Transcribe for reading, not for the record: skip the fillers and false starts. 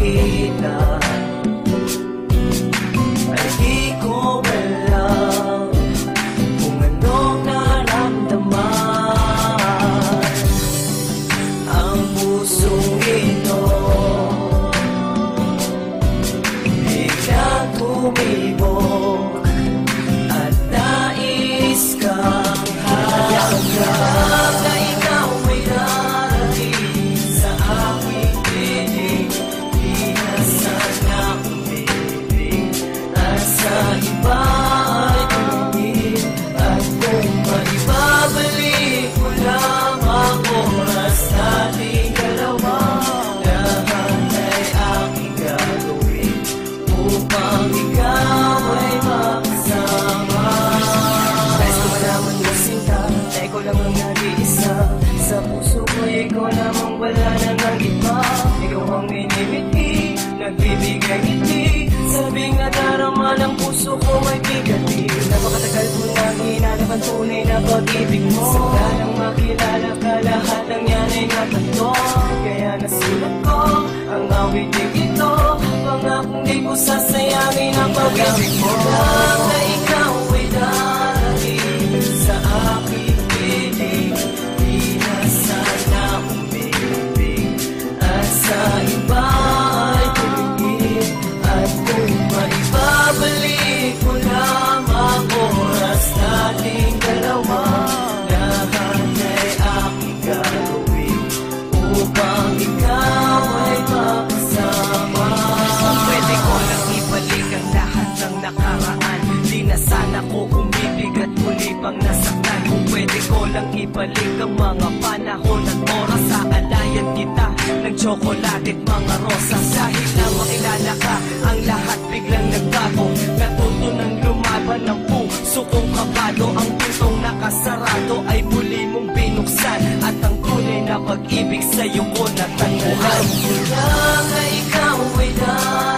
kita ay di ko alam kung anong naramdaman ang pusong ito. Biglang tumibok at nais kang hayagan na ikaw ay darating sa aking piling. Di na sana umibig at sa iba ay tumingin. At kung maibabalik mo lang ang oras nating dalawa, lahat ay aking gagawin upang ikaw ay makasama. Nais ko malaman mo sinta na ikaw lang ang nag-iisa sa puso ko, ikaw lamang wala nang ang iba. Ikaw ang minimiti, nagbibigay ngiti, sabing at darama ng puso ko ay bigati. Napakatagal ko nang hinanapan tunay na pag-ibig mo. Saka nang makilala ka, lahat ng yan ay natanto. Kaya nasulat ko ang awiting ito, pangakong di ko sasayangin ang pag-ibig mo. Lang na ikaw ay darating sa aking piling. Di na sana umibig at sa iba ay tumingin. At kung maibabalik mo lamang oras nating dalawa, lahat ay aking gagawin upang ikaw ay makasama. Kung pwede ko lang ibalik ang lahat ng nakaraan, di na sana ko umibig at muli pang nasaktan. Kung pwede ko lang ibalik ang mga panahon at oras, sa alayan kita ng tsokolate at mga rosas. Dahil na makilala ka, ang lahat biglang nagbago. Natuto ng lumaban ng puso kong kabado. Ang pintong nakasarado ay muli mong binuksan, at ang tunay na pag-ibig sa'yo ko natagpuan. Alam ko lang na ikaw ay darating